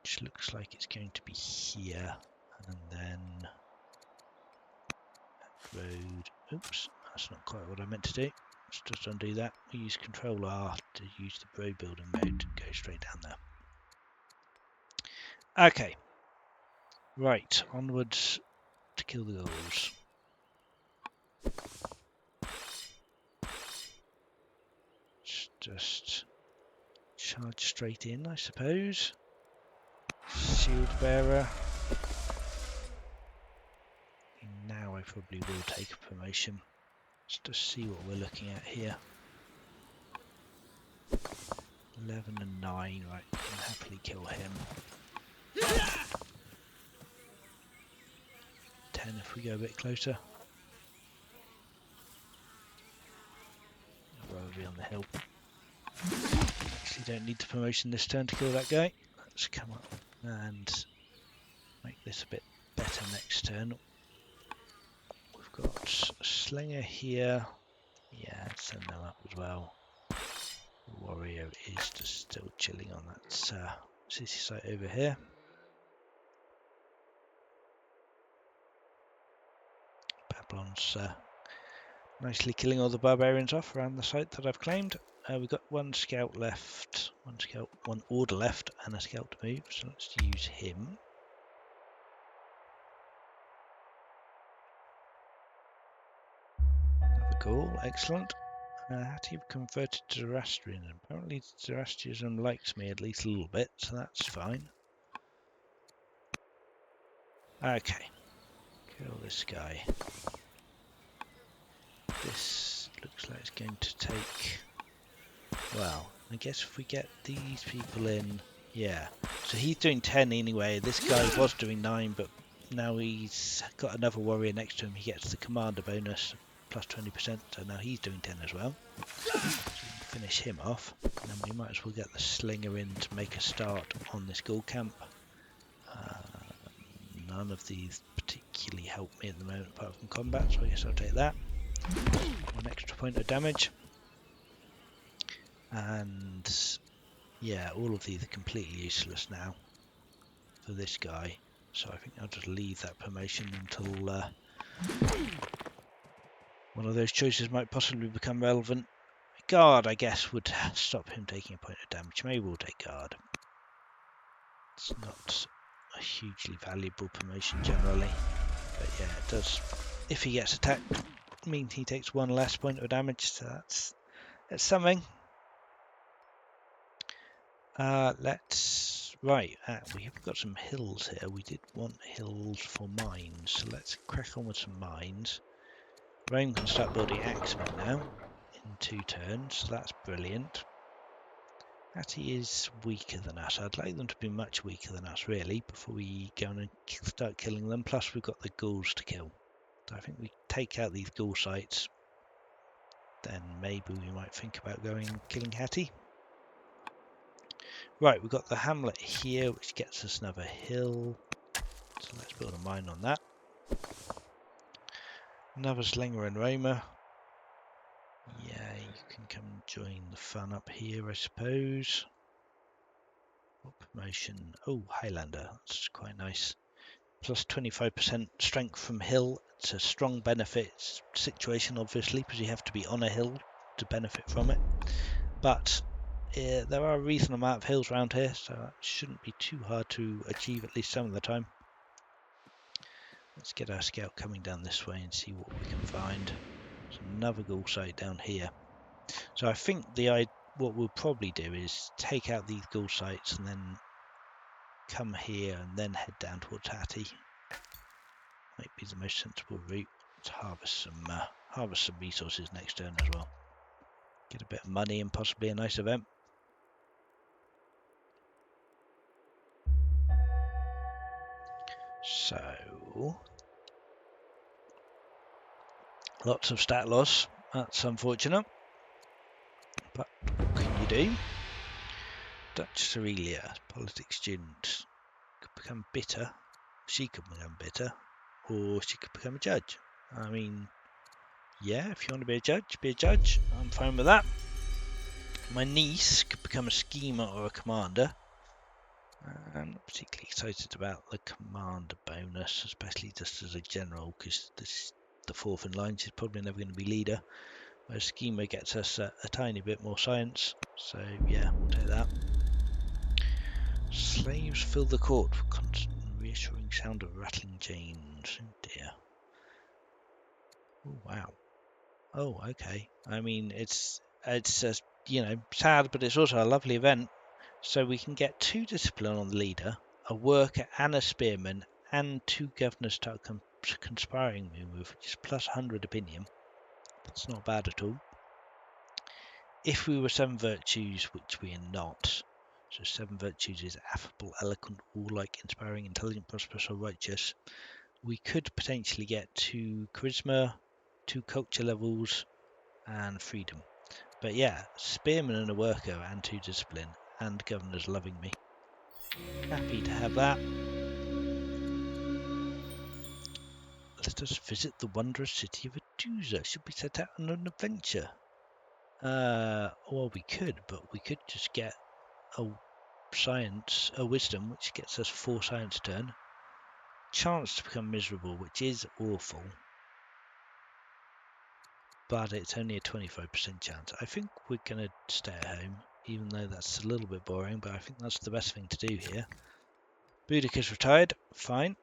Speaker 1: which looks like it's going to be here, and then road. Oops, that's not quite what I meant to do. Let's just undo that. We use Control R to use the road building mode to go straight down there. Okay, right, onwards to kill the ghouls. Just charge straight in, I suppose. Shield bearer. Now I probably will take a promotion. Let's just see what we're looking at here. 11 and 9, right, we can happily kill him. 10 if we go a bit closer. I'd rather be on the hill. Actually don't need the promotion this turn to kill that guy. Let's come up and make this a bit better next turn. We've got a slinger here. Yeah, send them up as well. The warrior is just still chilling on that city site over here. Babylon's nicely killing all the barbarians off around the site that I've claimed. We've got one scout left, one order left, and a scout to move, so let's use him. Another goal, excellent. Hattie converted to Zoroastrian. Apparently Zoroastrianism likes me at least a little bit, so that's fine. Okay, kill this guy. This looks like it's going to take... Well, I guess if we get these people in... Yeah, so he's doing 10 anyway. This guy was doing 9, but now he's got another warrior next to him. He gets the commander bonus plus 20%, so now he's doing 10 as well. So we can finish him off, and then we might as well get the slinger in to make a start on this ghoul camp. None of these particularly help me at the moment apart from combat, so I guess I'll take that. 1 extra point of damage. And yeah, all of these are completely useless now for this guy, so I think I'll just leave that promotion until one of those choices might possibly become relevant. Guard, I guess, would stop him taking a point of damage. Maybe we'll take guard. It's not a hugely valuable promotion generally, but yeah, it does. If he gets attacked, means he takes 1 less point of damage, so that's something. We have got some hills here. We did want hills for mines, so let's crack on with some mines. Rome can start building axemen now in 2 turns, so that's brilliant. Hattie is weaker than us. I'd like them to be much weaker than us, really, before we go and start killing them. Plus, we've got the ghouls to kill. So I think we take out these ghoul sites, then maybe we might think about going and killing Hattie. Right, we've got the hamlet here, which gets us another hill. So let's build a mine on that. Another Slinger and Roma. Yeah, you can come and join the fun up here, I suppose. What promotion? Oh, Highlander. That's quite nice. Plus 25% strength from hill. It's a strong benefit situation, obviously, because you have to be on a hill to benefit from it. But there are a reasonable amount of hills around here, so that shouldn't be too hard to achieve at least some of the time. Let's get our scout coming down this way and see what we can find. There's another ghoul site down here. So I think what we'll probably do is take out these ghoul sites and then come here and then head down towards Hattie. Might be the most sensible route. Let's harvest some resources next turn as well. Get a bit of money and possibly a nice event. So lots of stat loss. That's unfortunate. But what can you do? Dutch Cerelia, politics student, could become bitter. She could become bitter, or she could become a judge. I mean, yeah, if you want to be a judge, be a judge. I'm fine with that. My niece could become a schemer or a commander. I'm not particularly excited about the commander bonus, especially just as a general, because the fourth in line. She's probably never going to be leader. Whereas schemer gets us a tiny bit more science. So yeah, we'll take that. Slaves fill the court with constant reassuring sound of rattling chains. Oh dear. Oh wow. Oh okay. I mean, it's just, sad, but it's also a lovely event. So we can get 2 discipline on the leader, a worker and a spearman, and 2 governors start conspiring with, which is plus 100 opinion. That's not bad at all. If we were 7 virtues, which we are not, so 7 virtues is affable, eloquent, warlike, inspiring, intelligent, prosperous, or righteous, we could potentially get 2 charisma, 2 culture levels, and freedom. But yeah, spearman and a worker and 2 discipline, and governors loving me. Happy to have that. Let us visit the wondrous city of Aduza. Should we set out on an adventure? Well, we could, but we could just get a wisdom, which gets us 4 science turn. Chance to become miserable, which is awful, but it's only a 25% chance. I think we're going to stay at home, even though that's a little bit boring, but I think that's the best thing to do here. Boudica's retired, fine.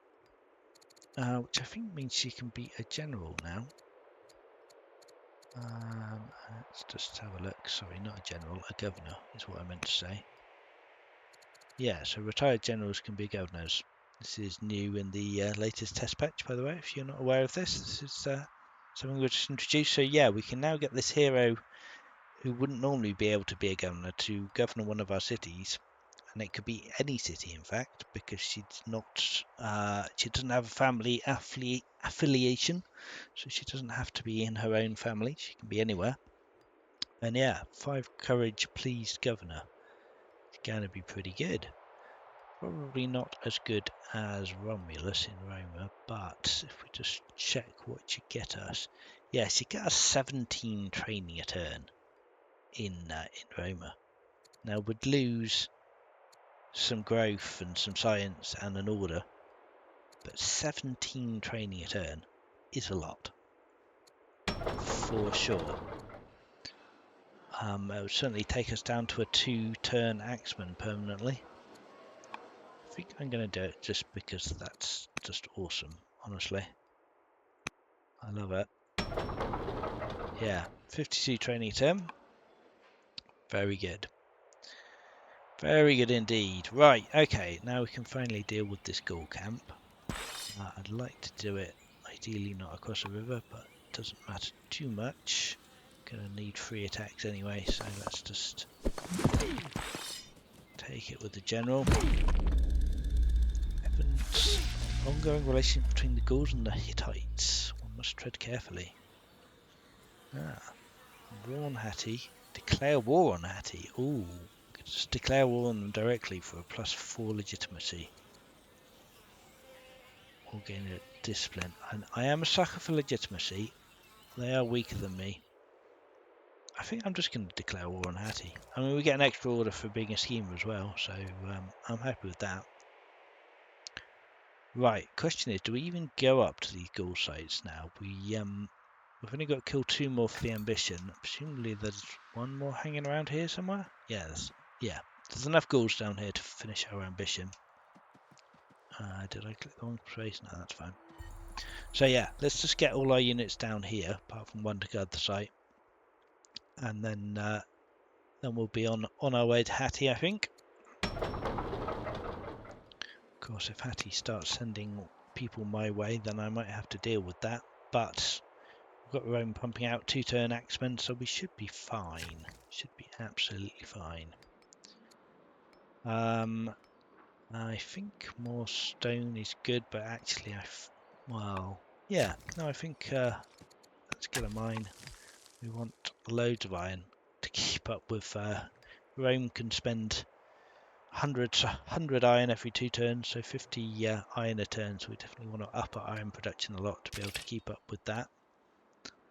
Speaker 1: Which I think means she can be a general now. Let's just have a look. Sorry, not a general, a governor is what I meant to say. Yeah, so retired generals can be governors. This is new in the latest test patch, by the way, if you're not aware of this. This is something we just introduced. So yeah, we can now get this hero who wouldn't normally be able to be a governor to govern one of our cities. And it could be any city, in fact, because she's not, she doesn't have a family affiliation, so she doesn't have to be in her own family. She can be anywhere. And yeah, 5 courage, pleased governor. It's going to be pretty good. Probably not as good as Romulus in Roma, but if we just check what she get us, yeah, she get us 17 training a turn in Roma. Now we'd lose some growth and some science and an order, but 17 training a turn is a lot, for sure. It would certainly take us down to a 2-turn axeman permanently. I think I'm going to do it just because that's just awesome, honestly. I love it. Yeah, 52 training turn. Very good. Very good indeed. Right, okay, now we can finally deal with this ghoul camp. I'd like to do it ideally not across a river, but it doesn't matter too much. Gonna need 3 attacks anyway, so let's just take it with the general. Evidence ongoing relationship between the Gauls and the Hittites. One must tread carefully. War on Hatti. Declare war on Hatti. Ooh, just declare war on them directly for a +4 legitimacy. Or gain a discipline. And I am a sucker for legitimacy. They are weaker than me. I think I'm just going to declare war on Hatti. I mean, we get an extra order for being a schemer as well, so I'm happy with that. Right, question is, do we even go up to these Gaul sites now? We've only got to kill 2 more for the ambition. Presumably there's 1 more hanging around here somewhere? Yeah, there's enough Gauls down here to finish our ambition. Did I click the wrong space? No, that's fine. So yeah, let's just get all our units down here, apart from 1 to guard the site. And then we'll be on our way to Hatti, I think. Of course, if Hatti starts sending people my way, then I might have to deal with that. But we've got Rome pumping out 2-turn axemen, so we should be fine. Should be absolutely fine. I think more stone is good, but actually I think let's get a mine. We want loads of iron to keep up with. Rome can spend 100 iron every 2 turns, so 50 iron a turn, so we definitely want to up our iron production a lot to be able to keep up with that.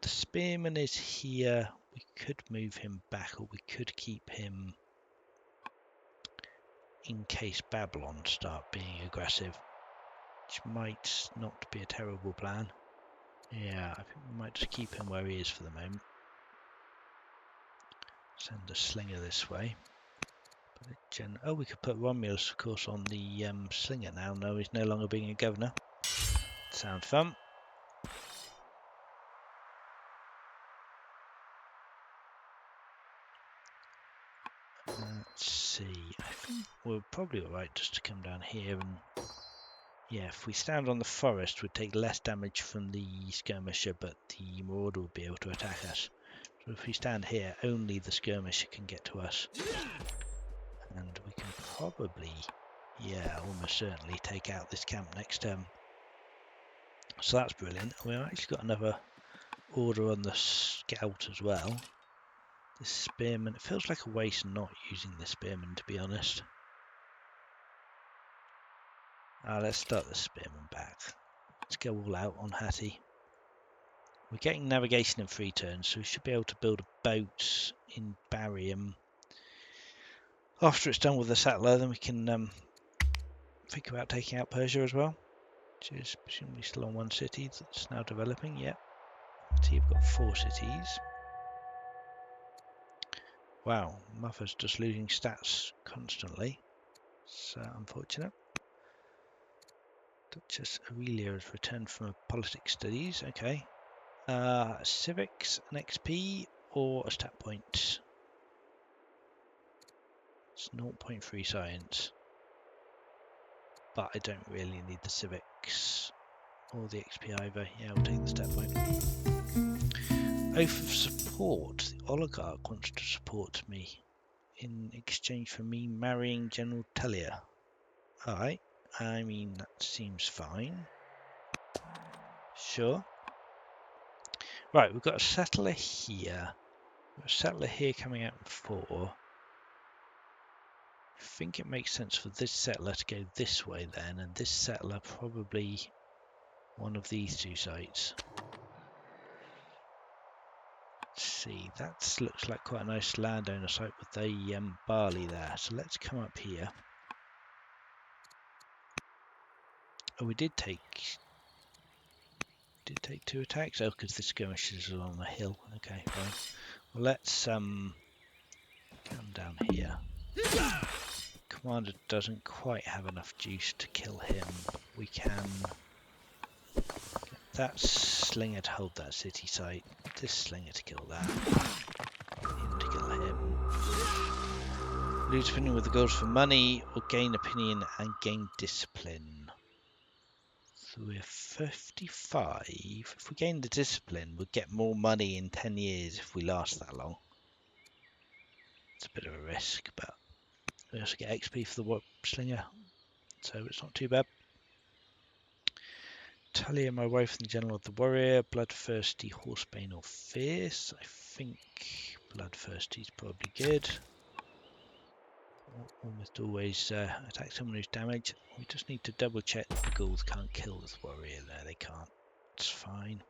Speaker 1: The spearman is here. We could move him back, or we could keep him in case Babylon start being aggressive, which might not be a terrible plan. Yeah, I think we might just keep him where he is for the moment. Send a slinger this way. Oh, we could put Romulus, of course, on the slinger now. No, he's no longer being a governor. Sounds fun. Let's see. I think we're probably alright just to come down here and... Yeah, if we stand on the forest, we'd take less damage from the skirmisher, but the marauder would be able to attack us. So if we stand here, only the skirmisher can get to us. And we can probably, almost certainly take out this camp next turn. So that's brilliant. We've actually got another order on the scout as well. This spearman, it feels like a waste not using the spearman, to be honest. Let's start the spearman back. Let's go all out on Hatti. We're getting navigation in 3 turns, so we should be able to build a boat in Barium. After it's done with the settler, then we can think about taking out Persia as well, which is presumably still on 1 city that's now developing. Yep. So you've got 4 cities. Wow, Muffa's just losing stats constantly. It's unfortunate. Duchess Aurelia has returned from politics studies. Okay. Civics, an XP, or a stat point? It's 0.3 science. But I don't really need the civics or the XP either. Yeah, we'll take the stat point. Oath of support. The oligarch wants to support me in exchange for me marrying General Tellier. Alright. I mean, that seems fine. Sure. Right, we've got a settler here. We've got a settler here coming out in 4. I think it makes sense for this settler to go this way then, and this settler probably one of these 2 sites. Let's see, that looks like quite a nice landowner site with the barley there. So let's come up here. Oh, we did take 2 attacks. Oh, because the skirmishers are on the hill. Okay, fine. Well, let's come down here. Commander doesn't quite have enough juice to kill him. We can get that slinger to hold that city site. This slinger to kill that. Him to kill him. Lose opinion with the goals for money, or gain opinion and gain discipline. So we're 55. If we gain the discipline, we'll get more money in 10 years if we last that long. It's a bit of a risk, but we also get XP for the warp slinger, so it's not too bad. Talia, my wife, and the general of the warrior. Bloodthirsty, horsebane, or fierce. I think bloodthirsty is probably good. Almost always attack someone who's damaged. We just need to double check that the ghouls can't kill this warrior. No, they can't. It's fine.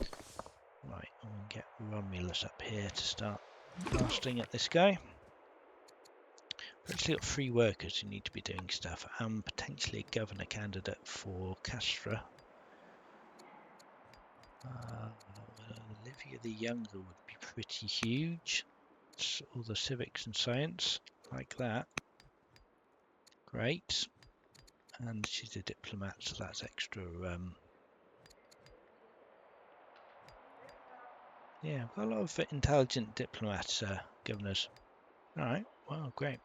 Speaker 1: Right, and we'll get Romulus up here to start blasting at this guy. We've actually got 3 workers who need to be doing stuff, and potentially a governor candidate for Castra. Olivia the Younger would be pretty huge. It's all the civics and science, like that. Great. And she's a diplomat, so that's extra. Yeah, we've got a lot of intelligent diplomats, governors. Alright, well, great.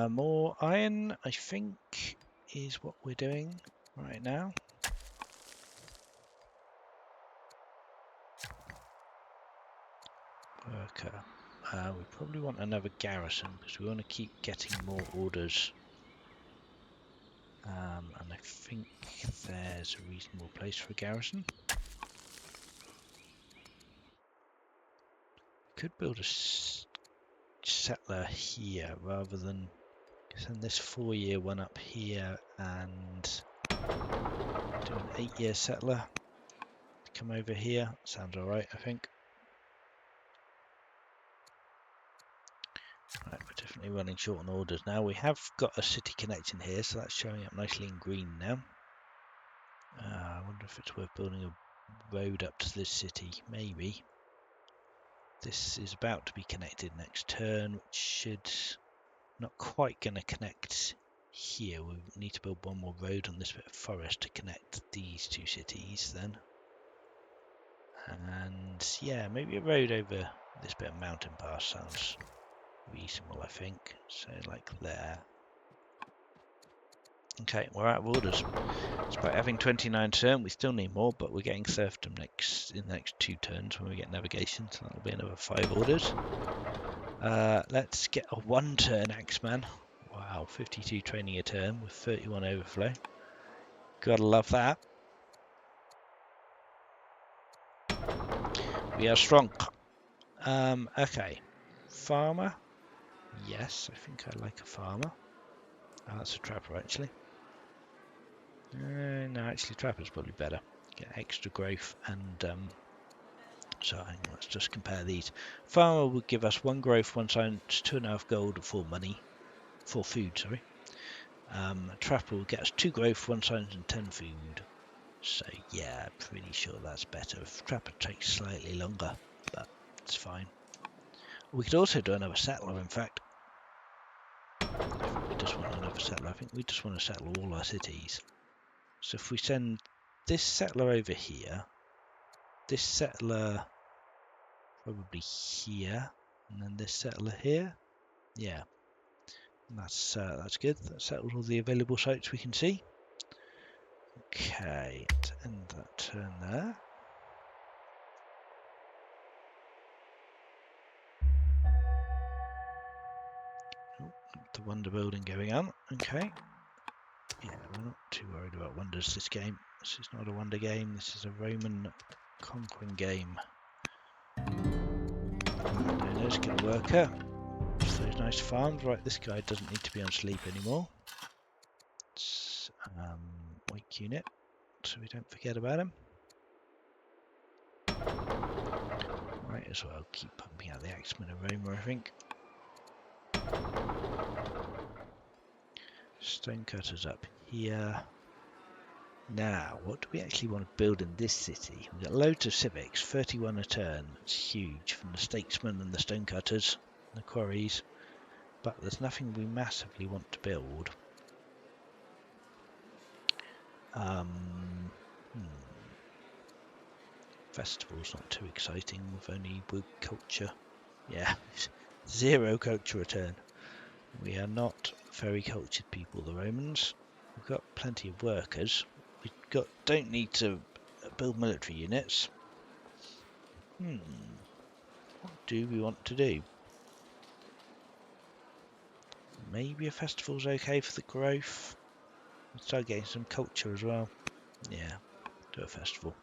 Speaker 1: More iron, I think, is what we're doing right now. Worker. We probably want another garrison because we want to keep getting more orders. And I think there's a reasonable place for a garrison. Could build a settler here rather than send this 4-year one up here and do an 8-year settler. Come over here. Sounds alright, I think. Right, we're definitely running short on orders now. We have got a city connection here, so that's showing up nicely in green now. I wonder if it's worth building a road up to this city. Maybe. This is about to be connected next turn, which should not quite going to connect here. We need to build one more road on this bit of forest to connect these 2 cities then. And yeah, maybe a road over this bit of mountain pass sounds reasonable, I think. So like there. Okay, we're out of orders. Despite having 29 turn, we still need more, but we're getting serfdom in the next 2 turns when we get navigation, so that'll be another 5 orders. Let's get a 1-turn Axeman. Wow, 52 training a turn with 31 overflow. Gotta love that. We are strong. Okay. Farmer. Yes, I think I like a farmer. Oh, that's a trapper, actually. No, actually, trapper's probably better. Get extra growth and... so hang on, let's just compare these. Farmer would give us 1 growth, 1 science, 2.5 gold, 4 money. 4 food, sorry. Trapper will get us 2 growth, 1 science, and 10 food. So yeah, pretty sure that's better. Trapper takes slightly longer, but it's fine. We could also do another settler, in fact. I think we just want another settler. I think we just want to settle all our cities. So if we send this settler over here, this settler probably here, and then this settler here. Yeah, and that's good. That settles all the available sites we can see. Okay, let's end that turn there. The wonder building going on. Okay. Yeah, we're not too worried about wonders this game. This is not a wonder game. This is a Roman conquering game. Landowner's get a worker. Those nice farms. Right, this guy doesn't need to be on sleep anymore. It's weak unit, so we don't forget about him. Might as well keep pumping out the Axemen of Roma, I think. Stonecutters up here. Now, what do we actually want to build in this city? We've got loads of civics, 31 a turn. It's huge from the statesmen and the stonecutters, the quarries. But there's nothing we massively want to build. Festival's not too exciting with only wood culture. Yeah, 0 culture return. We are not very cultured people, the Romans. We've got plenty of workers. Don't need to build military units. What do we want to do? Maybe a festival's okay for the growth. Let's start getting some culture as well. Yeah, do a festival.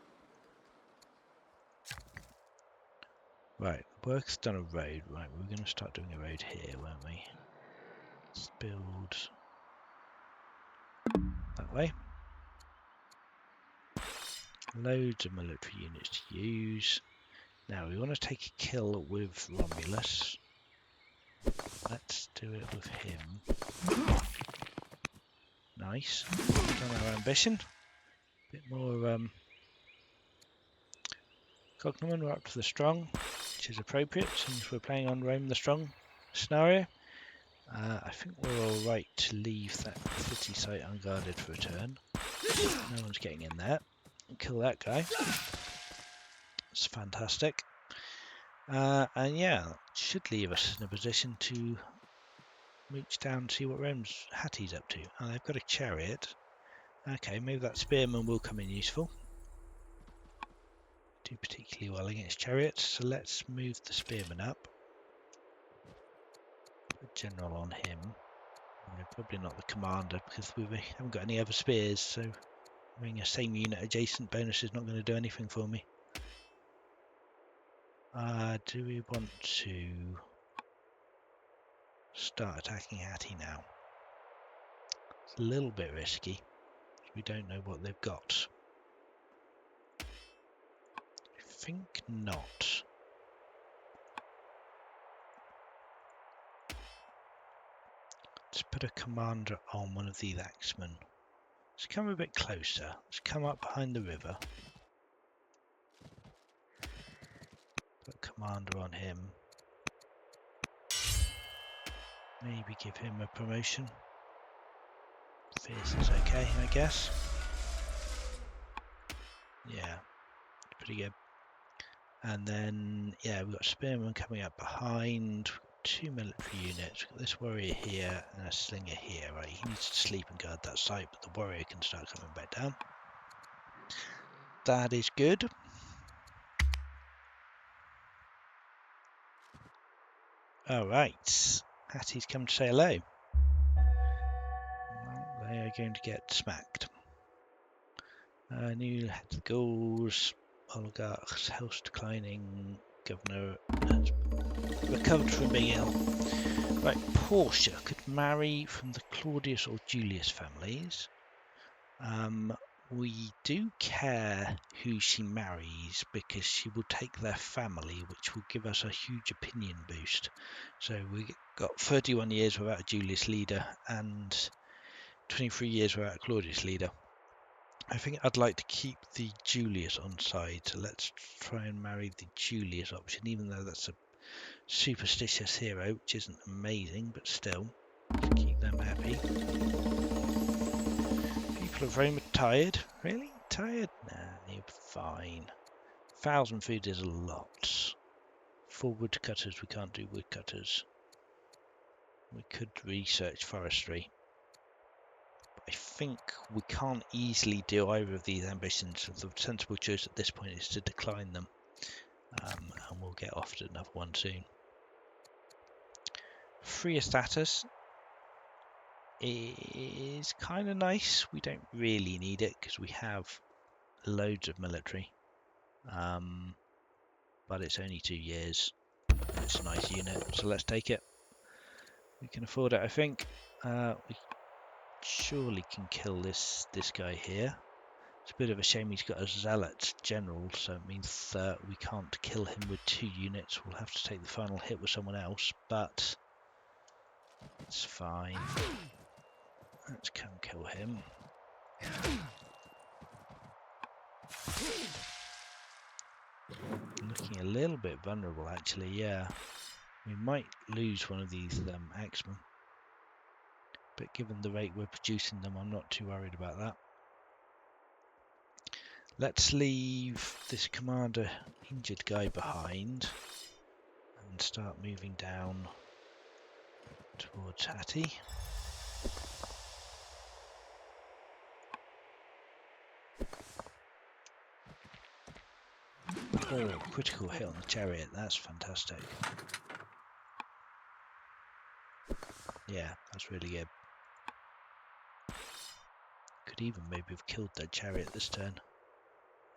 Speaker 1: Right, work's done a road. Right, we're going to start doing a road here, weren't we? Let's build that way. Loads of military units to use. Now we want to take a kill with Romulus. Let's do it with him. Nice. Done our ambition. Bit more cognomen. We're up to the strong, which is appropriate since we're playing on Rome the strong scenario. I think we're all right to leave that city site unguarded for a turn. No one's getting in there. Kill that guy. It's fantastic. And yeah, should leave us in a position to reach down and see what Hattie's up to. Oh, they've got a chariot. Okay, maybe that spearman will come in useful. Do particularly well against chariots, so let's move the spearman up. Put general on him. Probably not the commander because we haven't got any other spears, so having a same unit adjacent bonus is not going to do anything for me. Do we want to start attacking Hattie now? It's a little bit risky. We don't know what they've got. I think not. Let's put a commander on one of these axemen. Let's come a bit closer. Let's come up behind the river. Put a commander on him. Maybe give him a promotion. Fierce is okay, I guess. Yeah, pretty good. And then, yeah, we've got Spearman coming up behind. 2 military units. We've got this warrior here and a slinger here. Right, he needs to sleep and guard that site, but the warrior can start coming back down. That is good. Alright, Hattie's come to say hello. Well, they are going to get smacked. New head of Gauls, oligarchs, health declining, governor has recovered from being ill. Right, Portia could marry from the Claudius or Julius families. We do care who she marries because she will take their family, which will give us a huge opinion boost. So we got 31 years without a Julius leader and 23 years without a Claudius leader. I think I'd like to keep the Julius on side, so let's try and marry the Julius option, even though that's a superstitious hero, which isn't amazing, but still, to keep them happy. People of Rome are tired. Really? Tired? Nah, you're fine. 1,000 food is a lot. 4 woodcutters, we can't do woodcutters. We could research forestry. I think we can't easily do either of these ambitions, so the sensible choice at this point is to decline them. And we'll get off to another one soon. Freer status is kind of nice. We don't really need it because we have loads of military. But it's only 2 years. It's a nice unit, so let's take it. We can afford it, I think. We surely can kill this guy here. It's a bit of a shame he's got a zealot general, so it means that we can't kill him with 2 units. We'll have to take the final hit with someone else, but it's fine. Let's come kill him. Looking a little bit vulnerable, actually, yeah. We might lose one of these axemen. But given the rate we're producing them, I'm not too worried about that. Let's leave this commander injured guy behind and start moving down towards Hattie. Oh, critical hit on the chariot. That's fantastic. Yeah, that's really good. Could even maybe have killed that chariot this turn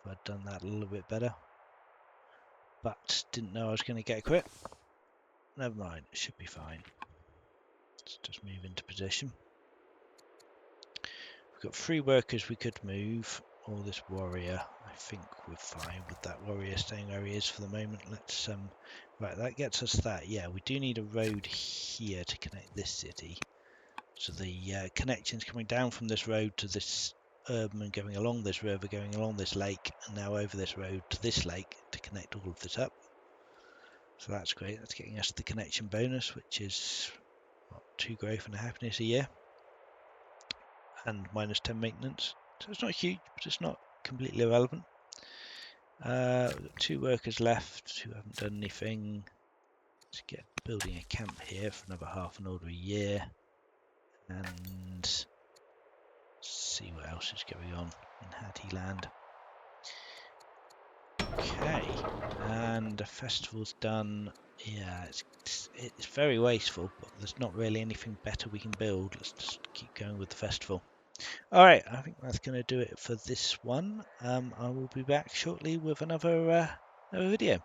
Speaker 1: if I'd done that a little bit better. But didn't know I was going to get a crit. Never mind, it should be fine. Let's just move into position. We've got 3 workers we could move, or this warrior. I think we're fine with that warrior staying where he is for the moment. Let's right, that gets us that. Yeah, we do need a road here to connect this city. So the connections coming down from this road to this urban and going along this river, going along this lake, and now over this road to this lake to connect all of this up. So that's great. That's getting us the connection bonus, which is what, 2 growth and a happiness a year, and minus 10 maintenance. So it's not huge, but it's not completely irrelevant. We've got 2 workers left who haven't done anything. Let's get building a camp here for another half an order a year, and see what else is going on in Hattie-land. Okay, and the festival's done. Yeah, it's very wasteful, but there's not really anything better we can build. Let's just keep going with the festival. All right, I think that's going to do it for this one. I will be back shortly with another video.